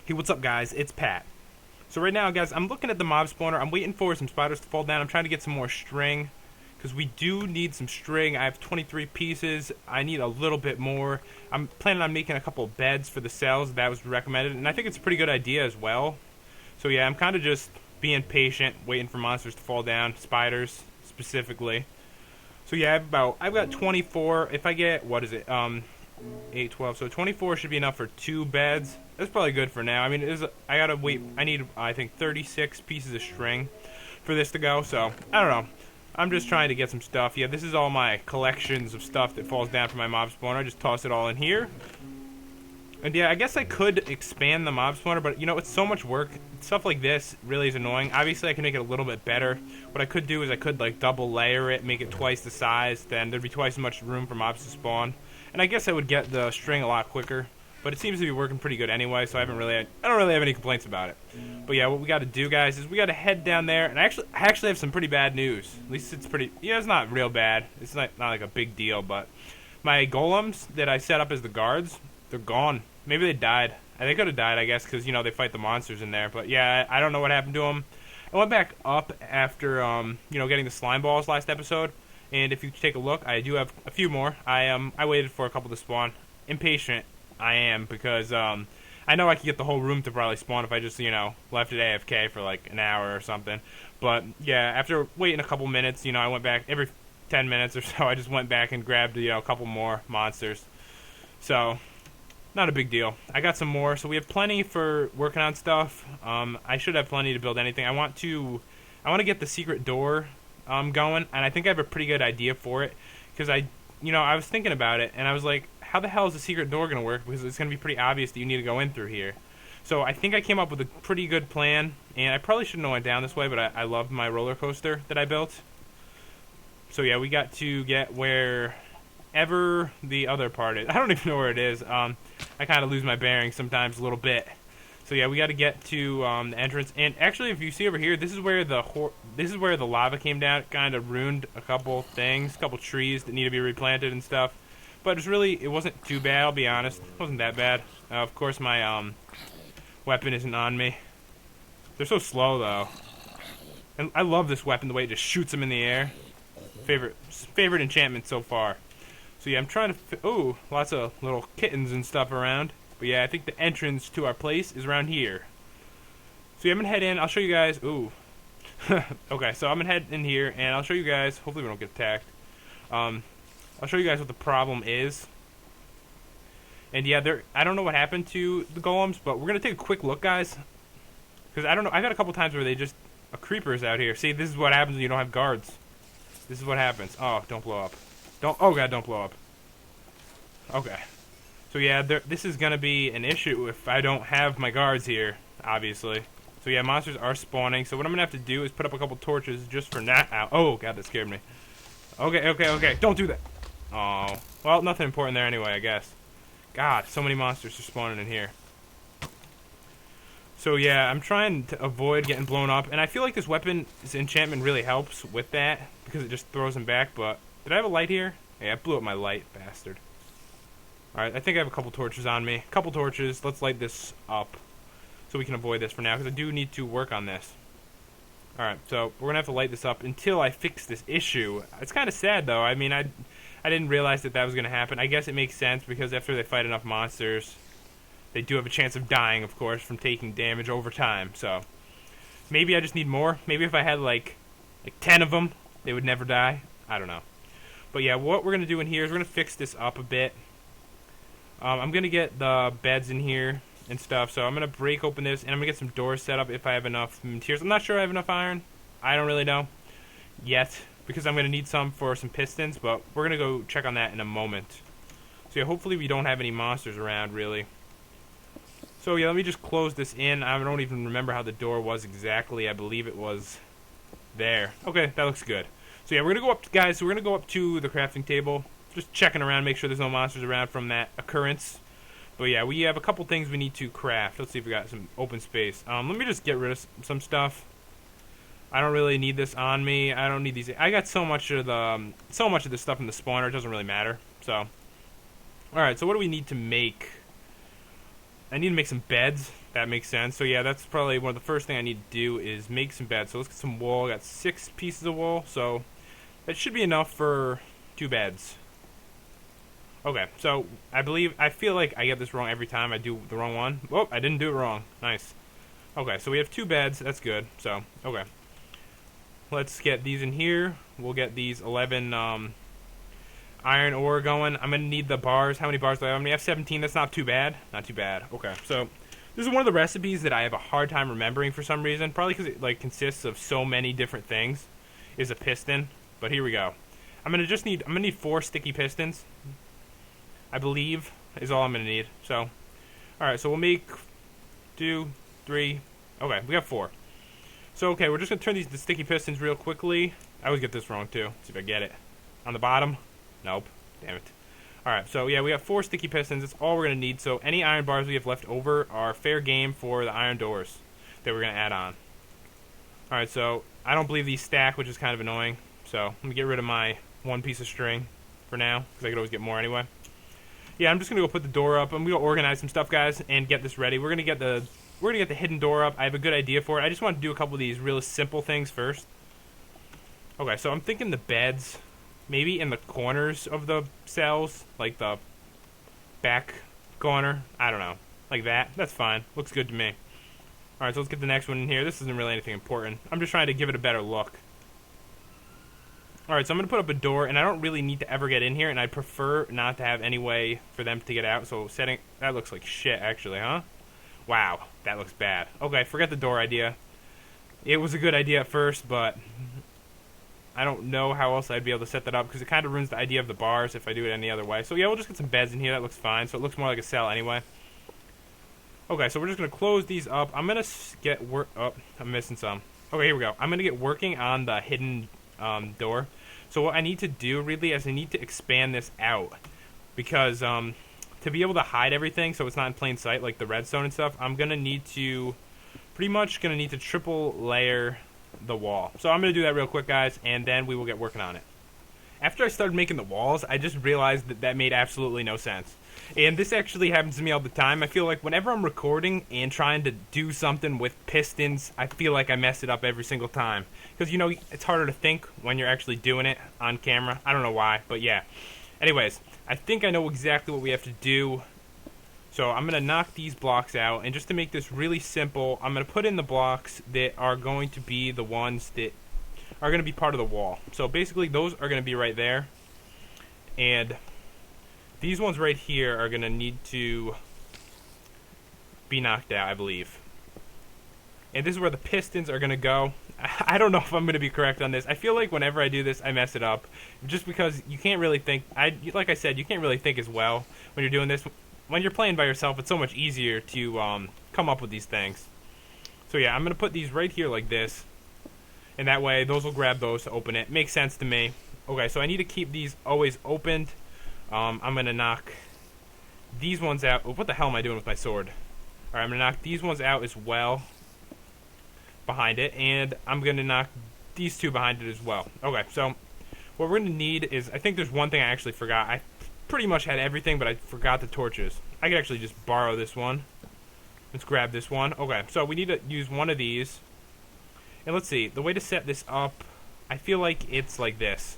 Hey, what's up, guys? It's Pat. So right now, guys, I'm looking at the mob spawner. I'm waiting for some spiders to fall down. I'm trying to get some more string, because we do need some string. I have 23 pieces. I need a little bit more. I'm planning on making a couple beds for the cells. That was recommended, and I think it's a pretty good idea as well. So yeah, I'm kind of just being patient, waiting for monsters to fall down, spiders specifically. So yeah, I've got 24. If I get, what is it, 8, 12, so 24 should be enough for 2 beds. That's probably good for now. I mean, I gotta wait. I need, I think, 36 pieces of string for this to go, so I don't know. I'm just trying to get some stuff. Yeah, this is all my collections of stuff that falls down from my mob spawner. I just toss it all in here. And yeah, I guess I could expand the mob spawner, but you know, it's so much work. Stuff like this really is annoying. Obviously, I can make it a little bit better. What I could do is I could like double layer it, make it twice the size, then there'd be twice as much room for mobs to spawn. And I guess I would get the string a lot quicker. But it seems to be working pretty good anyway, so I don't really have any complaints about it. But yeah, what we got to do, guys, is we got to head down there. And I actually have some pretty bad news. At least it's pretty, yeah, it's not real bad. It's not like a big deal, but my golems that I set up as the guards, they're gone. Maybe they died. They could have died, I guess, because, you know, they fight the monsters in there. But yeah, I don't know what happened to them. I went back up after, you know, getting the slime balls last episode. And if you take a look, I do have a few more. I waited for a couple to spawn. Impatient I am, because I know I could get the whole room to probably spawn if I just, you know, left it AFK for like an hour or something. But yeah, after waiting a couple minutes, you know, I went back every 10 minutes or so. I just went back and grabbed, you know, a couple more monsters. So not a big deal. I got some more, so we have plenty for working on stuff. I should have plenty to build anything. I want to get the secret door going, and I think I have a pretty good idea for it, because I was thinking about it, and I was like, how the hell is the secret door going to work? Because it's going to be pretty obvious that you need to go in through here. So I think I came up with a pretty good plan, and I probably shouldn't have went down this way, but I loved my roller coaster that I built. So yeah, we got to get wherever the other part is. I don't even know where it is. I kind of lose my bearings sometimes a little bit. So yeah, we got to get to the entrance. And actually, if you see over here, this is where the lava came down. It kind of ruined a couple things, a couple trees that need to be replanted and stuff. But it wasn't too bad, I'll be honest. It wasn't that bad. Of course, my weapon isn't on me. They're so slow, though. And I love this weapon, the way it just shoots them in the air. Favorite enchantment so far. So yeah, I'm trying to... Ooh, lots of little kittens and stuff around. But yeah, I think the entrance to our place is around here. So yeah, I'm going to head in. I'll show you guys... Ooh. Okay, so I'm going to head in here, and I'll show you guys... Hopefully we don't get attacked. I'll show you guys what the problem is. And yeah, I don't know what happened to the golems, but we're going to take a quick look, guys. Because I don't know, I've had a couple times where creepers out here. See, this is what happens when you don't have guards. This is what happens. Oh, don't blow up. Oh god, don't blow up. Okay. So yeah, this is going to be an issue if I don't have my guards here, obviously. So yeah, monsters are spawning. So what I'm going to have to do is put up a couple torches just for now. Oh god, that scared me. Okay. Don't do that. Oh. Well, nothing important there anyway, I guess. God, so many monsters are spawning in here. So yeah, I'm trying to avoid getting blown up. And I feel like this enchantment really helps with that, because it just throws them back. But did I have a light here? Yeah, I blew up my light, bastard. Alright, I think I have a couple torches on me. Couple torches. Let's light this up so we can avoid this for now, because I do need to work on this. Alright, so we're going to have to light this up until I fix this issue. It's kind of sad, though. I mean, I didn't realize that was going to happen. I guess it makes sense, because after they fight enough monsters, they do have a chance of dying, of course, from taking damage over time. So maybe I just need more. Maybe if I had, like 10 of them, they would never die. I don't know. But yeah, what we're going to do in here is we're going to fix this up a bit. I'm going to get the beds in here and stuff, so I'm going to break open this, and I'm going to get some doors set up if I have enough materials. I'm not sure I have enough iron. I don't really know yet, because I'm going to need some for some pistons, but we're going to go check on that in a moment. So yeah, hopefully we don't have any monsters around, really. So yeah, let me just close this in. I don't even remember how the door was exactly. I believe it was there. Okay, that looks good. So yeah, we're going to go up, guys, so we're going to go up to the crafting table, just checking around, make sure there's no monsters around from that occurrence. But yeah, we have a couple things we need to craft. Let's see if we got some open space. Let me just get rid of some stuff. I don't really need this on me. I don't need these. I got so much of this stuff in the spawner. It doesn't really matter. So, all right. So what do we need to make I need to make some beds. That makes sense. So yeah, that's probably one of the first thing I need to do is make some beds. So let's get some wool. I got 6 pieces of wool, so that should be enough for 2 beds. Okay, so I feel like I get this wrong every time I do the wrong one. Whoop, I didn't do it wrong. Nice. Okay, so we have 2 beds. That's good. So, okay. Let's get these in here. We'll get these 11 iron ore going. I'm going to need the bars. How many bars do I have? I have 17. That's not too bad. Not too bad. Okay, so this is one of the recipes that I have a hard time remembering for some reason. Probably because it like consists of so many different things. Is a piston. But here we go. I'm going to need 4 sticky pistons. I believe is all I'm going to need. So, alright, so we'll make 2, 3. Okay, we got 4. So, okay, we're just going to turn these to sticky pistons real quickly. I always get this wrong, too. Let's see if I get it. On the bottom? Nope. Damn it. Alright, so yeah, we got 4 sticky pistons. That's all we're going to need. So any iron bars we have left over are fair game for the iron doors that we're going to add on. Alright, so I don't believe these stack, which is kind of annoying. So let me get rid of my 1 piece of string for now, because I could always get more anyway. Yeah, I'm just going to go put the door up. I'm going to organize some stuff, guys, and get this ready. We're going to get the hidden door up. I have a good idea for it. I just want to do a couple of these really simple things first. Okay, so I'm thinking the beds, maybe in the corners of the cells, like the back corner. I don't know. Like that. That's fine. Looks good to me. Alright, so let's get the next one in here. This isn't really anything important. I'm just trying to give it a better look. Alright, so I'm going to put up a door, and I don't really need to ever get in here, and I prefer not to have any way for them to get out, so setting... That looks like shit, actually, huh? Wow, that looks bad. Okay, forget the door idea. It was a good idea at first, but I don't know how else I'd be able to set that up, because it kind of ruins the idea of the bars if I do it any other way. So yeah, we'll just get some beds in here. That looks fine, so it looks more like a cell anyway. Okay, so we're just going to close these up. I'm going to get work... Oh, I'm missing some. Okay, here we go. I'm going to get working on the hidden... door. So what I need to do really is I need to expand this out, because to be able to hide everything so it's not in plain sight like the redstone and stuff, I'm gonna need to triple layer the wall. So I'm gonna do that real quick, guys, and then we will get working on it. After I started making the walls, I just realized that made absolutely no sense. And this actually happens to me all the time. I feel like whenever I'm recording and trying to do something with pistons, I feel like I mess it up every single time. Because, you know, it's harder to think when you're actually doing it on camera. I don't know why, but yeah. Anyways, I think I know exactly what we have to do. So I'm going to knock these blocks out. And just to make this really simple, I'm going to put in the blocks that are going to be the ones that are going to be part of the wall. So basically, those are going to be right there. And these ones right here are going to need to be knocked out, I believe. And this is where the pistons are going to go. I don't know if I'm going to be correct on this. I feel like whenever I do this, I mess it up. Just because you can't really think... like I said, you can't really think as well when you're doing this. When you're playing by yourself, it's so much easier to come up with these things. So yeah, I'm going to put these right here like this. And that way, those will grab those to open it. Makes sense to me. Okay, so I need to keep these always opened. I'm going to knock these ones out. Oh, what the hell am I doing with my sword? Alright, I'm going to knock these ones out as well. Behind it. And I'm going to knock these 2 behind it as well. Okay, so what we're going to need is... I think there's one thing I actually forgot. I pretty much had everything, but I forgot the torches. I could actually just borrow this one. Let's grab this one. Okay, so we need to use one of these. And let's see. The way to set this up, I feel like it's like this.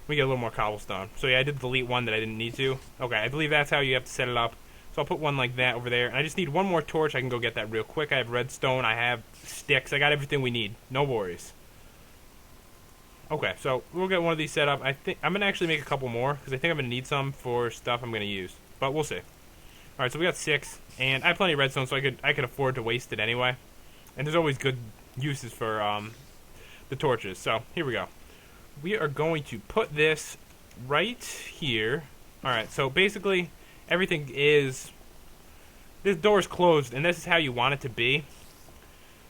We get a little more cobblestone. So yeah, I did delete one that I didn't need to. Okay, I believe that's how you have to set it up. So I'll put one like that over there. And I just need one more torch. I can go get that real quick. I have redstone. I have sticks. I got everything we need. No worries. Okay, so we'll get one of these set up. I think I'm going to actually make a couple more, because I think I'm going to need some for stuff I'm going to use. But we'll see. Alright, so we got 6. And I have plenty of redstone, so I could afford to waste it anyway. And there's always good uses for the torches. So here we go. We are going to put this right here. Alright, so basically everything is... This door is closed, and this is how you want it to be.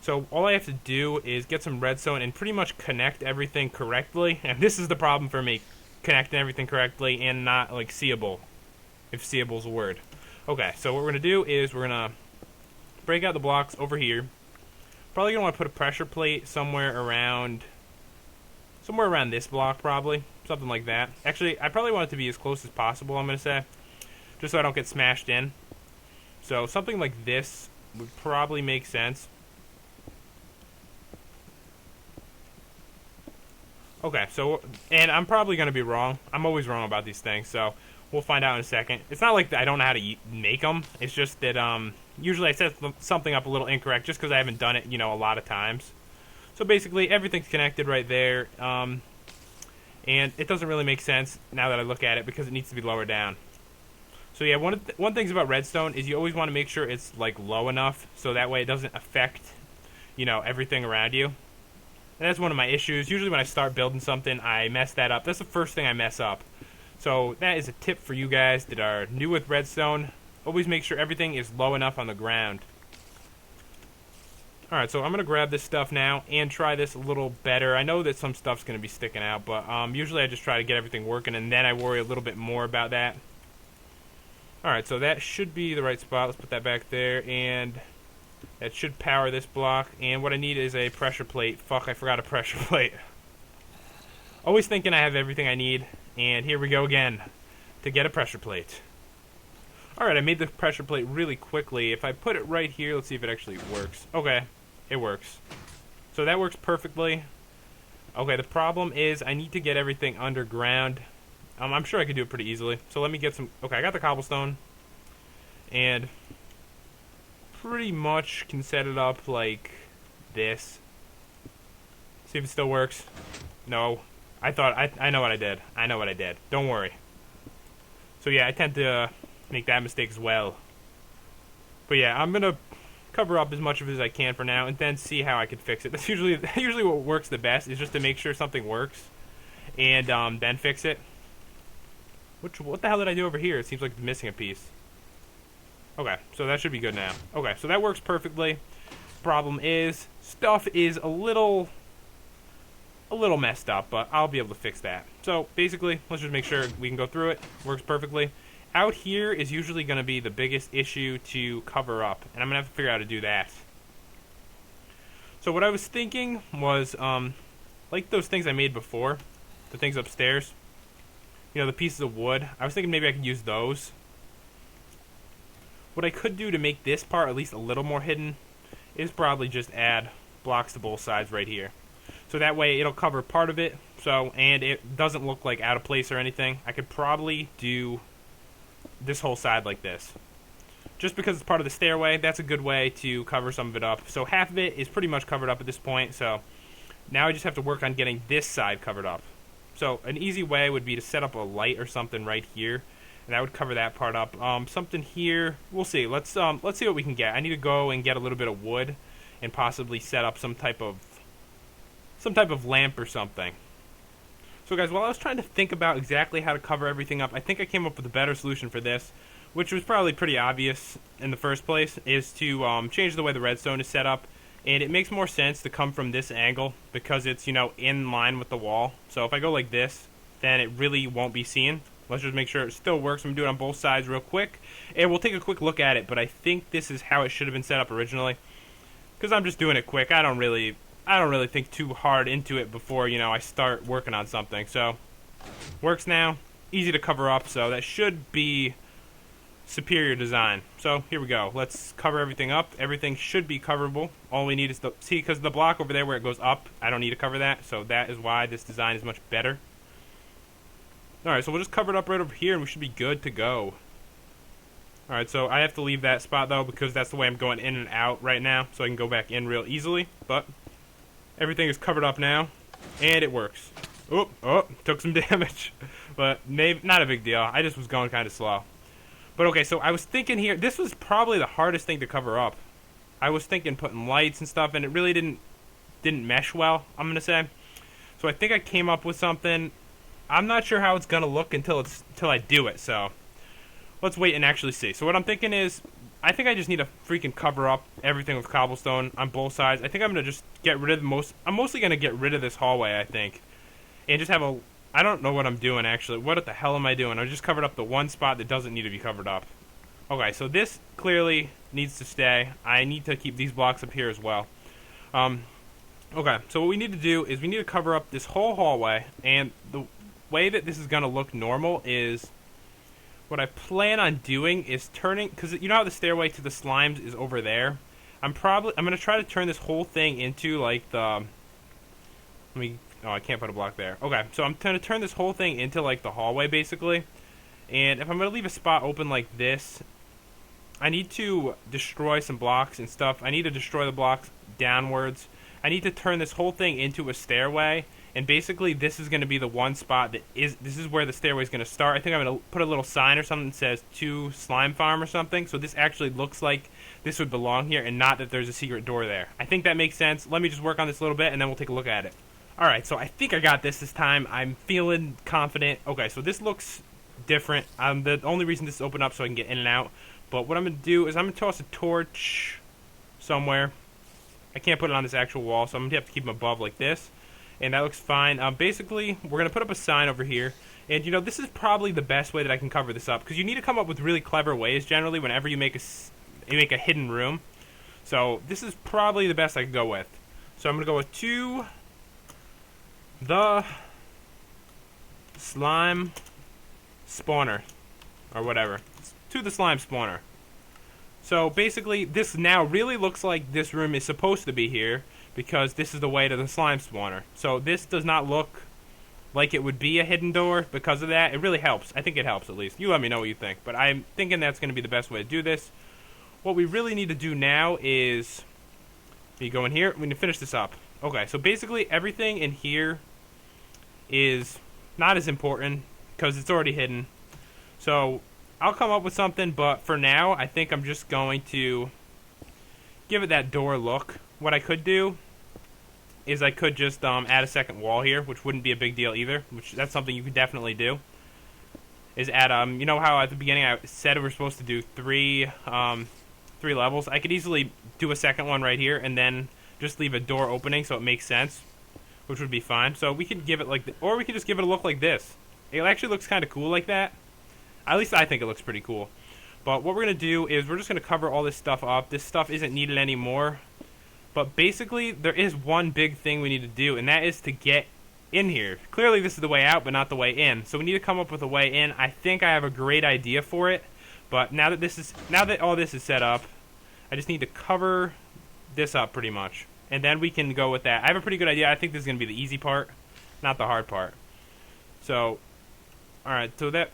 So all I have to do is get some redstone and pretty much connect everything correctly. And this is the problem for me. Connecting everything correctly and not, like, seeable. If seeable is a word. Okay, so what we're going to do is we're going to break out the blocks over here. Probably going to want to put a pressure plate somewhere around this block, probably. Something like that. Actually, I probably want it to be as close as possible, I'm going to say. Just so I don't get smashed in. So something like this would probably make sense. Okay, so, and I'm probably going to be wrong. I'm always wrong about these things, so we'll find out in a second. It's not like I don't know how to make them. It's just that usually I set something up a little incorrect just because I haven't done it, you know, a lot of times. So basically, everything's connected right there, and it doesn't really make sense now that I look at it because it needs to be lower down. So yeah, one thing about redstone is you always want to make sure it's like low enough so that way it doesn't affect, you know, everything around you. And that's one of my issues. Usually when I start building something, I mess that up. That's the first thing I mess up. So that is a tip for you guys that are new with redstone. Always make sure everything is low enough on the ground. Alright, so I'm going to grab this stuff now and try this a little better. I know that some stuff's going to be sticking out, but usually I just try to get everything working and then I worry a little bit more about that. Alright, so that should be the right spot. Let's put that back there, and that should power this block. And what I need is a pressure plate. Fuck, I forgot a pressure plate. Always thinking I have everything I need, and here we go again to get a pressure plate. Alright, I made the pressure plate really quickly. If I put it right here, let's see if it actually works. Okay, it works. So that works perfectly. Okay, the problem is I need to get everything underground. I'm sure I could do it pretty easily. So let me get some... Okay, I got the cobblestone. And pretty much can set it up like this. See if it still works. No. I know what I did. I know what I did. Don't worry. So yeah, I tend to make that mistake as well. But yeah, I'm gonna cover up as much of it as I can for now, and then see how I can fix it. That's usually what works the best, is just to make sure something works, and then fix it. What the hell did I do over here? It seems like it's missing a piece. Okay, so that should be good now. Okay, so that works perfectly. Problem is, stuff is a little messed up, but I'll be able to fix that. So basically, let's just make sure we can go through it. Works perfectly. Out here is usually going to be the biggest issue to cover up, and I'm going to have to figure out how to do that. So what I was thinking was, like those things I made before, the things upstairs, you know, the pieces of wood, I was thinking maybe I could use those. What I could do to make this part at least a little more hidden is probably just add blocks to both sides right here. So that way it'll cover part of it, and it doesn't look like out of place or anything. I could probably do this whole side like this. Just because it's part of the stairway, that's a good way to cover some of it up. So half of it is pretty much covered up at this point, so now I just have to work on getting this side covered up. So an easy way would be to set up a light or something right here, and that would cover that part up. Something here, we'll see. Let's see what we can get. I need to go and get a little bit of wood and possibly set up some type of lamp or something. So guys, while I was trying to think about exactly how to cover everything up, I think I came up with a better solution for this, which was probably pretty obvious in the first place, is to change the way the redstone is set up. And it makes more sense to come from this angle because it's, you know, in line with the wall. So if I go like this, then it really won't be seen. Let's just make sure it still works. I'm going to do it on both sides real quick, and we'll take a quick look at it. But I think this is how it should have been set up originally, because I'm just doing it quick. I don't really think too hard into it before, you know, I start working on something. So works now, easy to cover up. So that should be superior design. So here we go. Let's cover everything up. Everything should be coverable. All we need is see, because the block over there where it goes up, I don't need to cover that. So that is why this design is much better. Alright, so we'll just cover it up right over here and we should be good to go. Alright, so I have to leave that spot though because that's the way I'm going in and out right now, so I can go back in real easily. But everything is covered up now, and it works. Oh, took some damage. But maybe not a big deal. I just was going kind of slow. But okay, so I was thinking here, this was probably the hardest thing to cover up. I was thinking putting lights and stuff, and it really didn't mesh well, I'm going to say. So I think I came up with something. I'm not sure how it's going to look until I do it, so let's wait and actually see. So what I'm thinking is, I think I just need to freaking cover up everything with cobblestone on both sides. I think I'm going to just get rid of I'm mostly going to get rid of this hallway, I think. And just have I don't know what I'm doing, actually. What the hell am I doing? I just covered up the one spot that doesn't need to be covered up. Okay, so this clearly needs to stay. I need to keep these blocks up here as well. Okay, so what we need to do is we need to cover up this whole hallway, and the way that this is going to look normal is what I plan on doing is turning, because you know how the stairway to the slimes is over there. I'm gonna try to turn this whole thing into like the. Oh, I can't put a block there. Okay, so I'm gonna turn this whole thing into like the hallway basically. And if I'm gonna leave a spot open like this, I need to destroy some blocks and stuff. I need to destroy the blocks downwards. I need to turn this whole thing into a stairway. And basically, this is going to be the one spot this is where the stairway is going to start. I think I'm going to put a little sign or something that says to slime farm or something. So this actually looks like this would belong here and not that there's a secret door there. I think that makes sense. Let me just work on this a little bit and then we'll take a look at it. Alright, so I think I got this time. I'm feeling confident. Okay, so this looks different. The only reason this is open up so I can get in and out. But what I'm going to do is I'm going to toss a torch somewhere. I can't put it on this actual wall, so I'm going to have to keep them above like this. And that looks fine. Basically, we're going to put up a sign over here. And, you know, this is probably the best way that I can cover this up. Because you need to come up with really clever ways, generally, whenever you make a hidden room. So, this is probably the best I can go with. So, I'm going to go with to the slime spawner. Or whatever. To the slime spawner. So, basically, this now really looks like this room is supposed to be here. Because this is the way to the slime spawner. So this does not look like it would be a hidden door because of that. It really helps. I think it helps at least. You let me know what you think. But I'm thinking that's going to be the best way to do this. What we really need to do now is... We go in here. We need to finish this up. Okay, so basically everything in here is not as important because it's already hidden. So I'll come up with something. But for now, I think I'm just going to give it that door look. What I could do is I could just add a second wall here, which wouldn't be a big deal either. Which that's something you could definitely do. Is add you know how at the beginning I said we're supposed to do three levels. I could easily do a second one right here and then just leave a door opening so it makes sense, which would be fine. So we could give it like, or we could just give it a look like this. It actually looks kind of cool like that. At least I think it looks pretty cool. But what we're gonna do is we're just gonna cover all this stuff up. This stuff isn't needed anymore. But basically, there is one big thing we need to do, and that is to get in here. Clearly, this is the way out, but not the way in. So we need to come up with a way in. I think I have a great idea for it, but now that all this is set up, I just need to cover this up pretty much, and then we can go with that. I have a pretty good idea. I think this is going to be the easy part, not the hard part. So, all right. So that,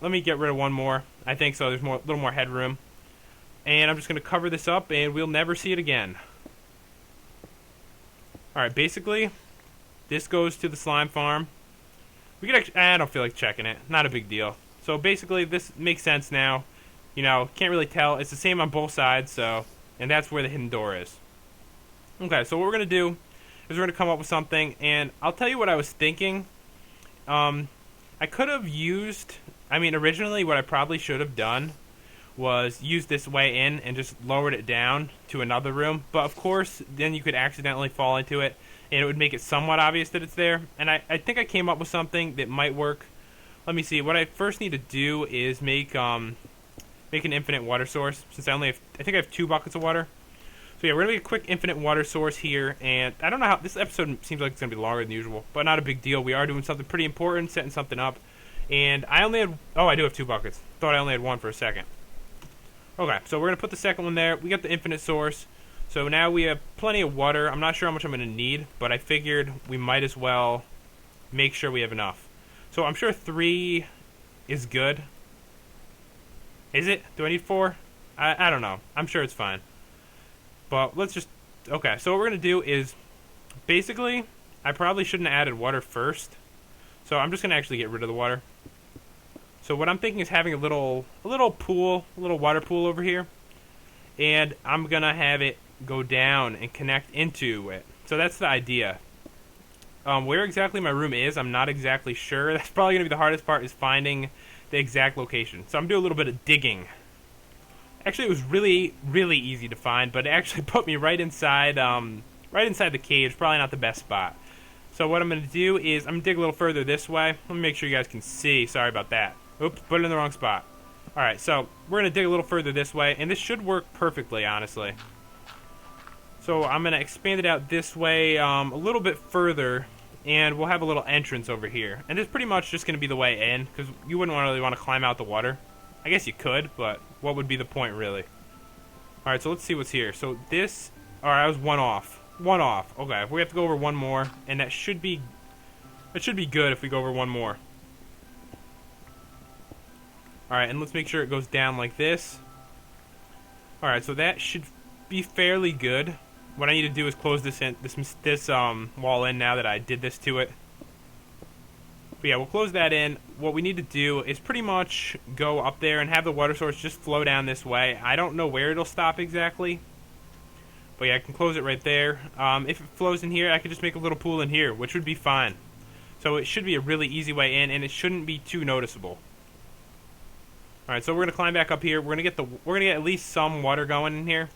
let me get rid of one more. I think so. There's a little more headroom, and I'm just going to cover this up, and we'll never see it again. Alright, basically, this goes to the slime farm. We could actually, I don't feel like checking it. Not a big deal. So basically, this makes sense now. You know, can't really tell. It's the same on both sides, so, and that's where the hidden door is. Okay, so what we're going to do is we're going to come up with something, and I'll tell you what I was thinking. I could have used, originally what I probably should have done was use this way in and just lowered it down to another room. But of course, then you could accidentally fall into it, and it would make it somewhat obvious that it's there. And I think I came up with something that might work. Let me see. What I first need to do is make an infinite water source, since I think I have 2 buckets of water. So yeah, we're gonna make a quick infinite water source here, and I don't know how this episode seems like it's gonna be longer than usual, but not a big deal. We are doing something pretty important, setting something up, and I only had I do have 2 buckets. Thought I only had 1 for a second. Okay, so we're going to put the second one there. We got the infinite source. So now we have plenty of water. I'm not sure how much I'm going to need, but I figured we might as well make sure we have enough. So I'm sure 3 is good. Is it? Do I need 4? I don't know. I'm sure it's fine. But let's just... Okay, so what we're going to do is... Basically, I probably shouldn't have added water first. So I'm just going to actually get rid of the water. So what I'm thinking is having a little pool, a little water pool over here, and I'm gonna have it go down and connect into it. So that's the idea. Where exactly my room is, I'm not exactly sure. That's probably gonna be the hardest part, is finding the exact location. So I'm doing a little bit of digging. Actually, it was really, really easy to find, but it actually put me right inside the cage. Probably not the best spot. So what I'm gonna do is I'm gonna dig a little further this way. Let me make sure you guys can see. Sorry about that. Oops, put it in the wrong spot. Alright, so we're going to dig a little further this way, and this should work perfectly, honestly. So I'm going to expand it out this way a little bit further, and we'll have a little entrance over here. And it's pretty much just going to be the way in, because you wouldn't really want to climb out the water. I guess you could, but what would be the point, really? Alright, so let's see what's here. So this... Alright, I was one off. One off. Okay, we have to go over one more, and that should be... It should be good if we go over one more. Alright, and let's make sure it goes down like this. Alright, so that should be fairly good. What I need to do is close this wall in now that I did this to it. But yeah, we'll close that in. What we need to do is pretty much go up there and have the water source just flow down this way. I don't know where it'll stop exactly. But yeah, I can close it right there. If it flows in here, I could just make a little pool in here, which would be fine. So it should be a really easy way in, and it shouldn't be too noticeable. Alright, so we're gonna climb back up here. We're gonna get at least some water going in here.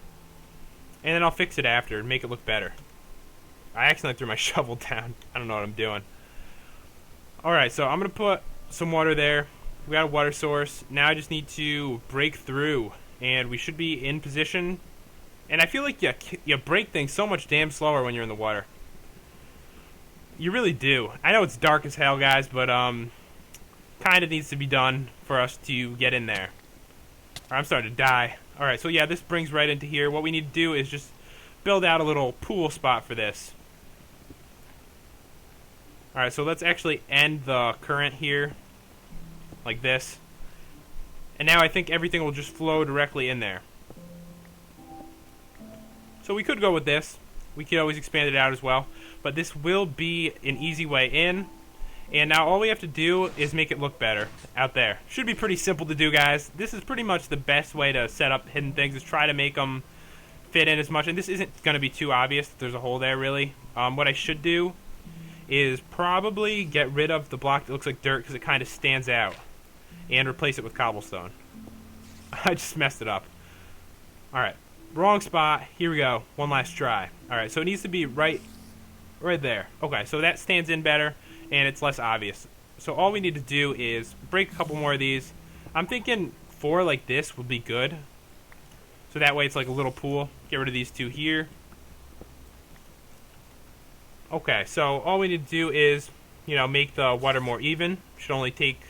And then I'll fix it after and make it look better. I accidentally threw my shovel down. I don't know what I'm doing. Alright, so I'm going to put some water there. We got a water source. Now I just need to break through. And we should be in position. And I feel like you break things so much damn slower when you're in the water. You really do. I know it's dark as hell, guys, but kind of needs to be done for us to get in there. I'm starting to die. Alright, so yeah, this brings right into here. What we need to do is just build out a little pool spot for this. Alright, so let's actually end the current here. Like this. And now I think everything will just flow directly in there. So we could go with this. We could always expand it out as well. But this will be an easy way in. And now all we have to do is make it look better out there. Should be pretty simple to do, guys. This is pretty much the best way to set up hidden things, is try to make them fit in as much. And this isn't going to be too obvious that there's a hole there, really. What I should do is probably get rid of the block that looks like dirt because it kind of stands out, and replace it with cobblestone. I just messed it up. Alright, wrong spot. Here we go. One last try. Alright, so it needs to be right there. Okay, so that stands in better, and it's less obvious. So all we need to do is break a couple more of these. I'm thinking 4 like this would be good. So that way it's like a little pool. Get rid of these 2 here. Okay, so all we need to do is, make the water more even. Should only take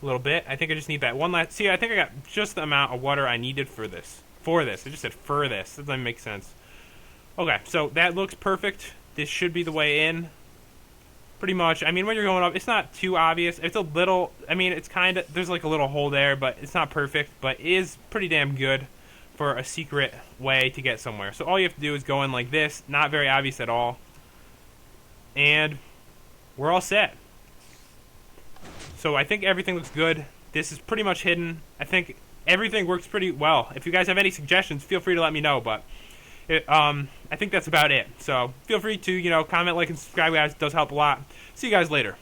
a little bit. I think I just need that one last... See, I think I got just the amount of water I needed for this. I just said for this. That doesn't make sense. Okay, so that looks perfect. This should be the way in. Pretty much. I mean, when you're going up, it's not too obvious. It's a little... I mean, it's kind of... There's like a little hole there, but it's not perfect. But it is pretty damn good for a secret way to get somewhere. So all you have to do is go in like this. Not very obvious at all. And we're all set. So I think everything looks good. This is pretty much hidden. I think everything works pretty well. If you guys have any suggestions, feel free to let me know. But I think that's about it. So feel free to, comment, like, and subscribe, guys. It does help a lot. See you guys later.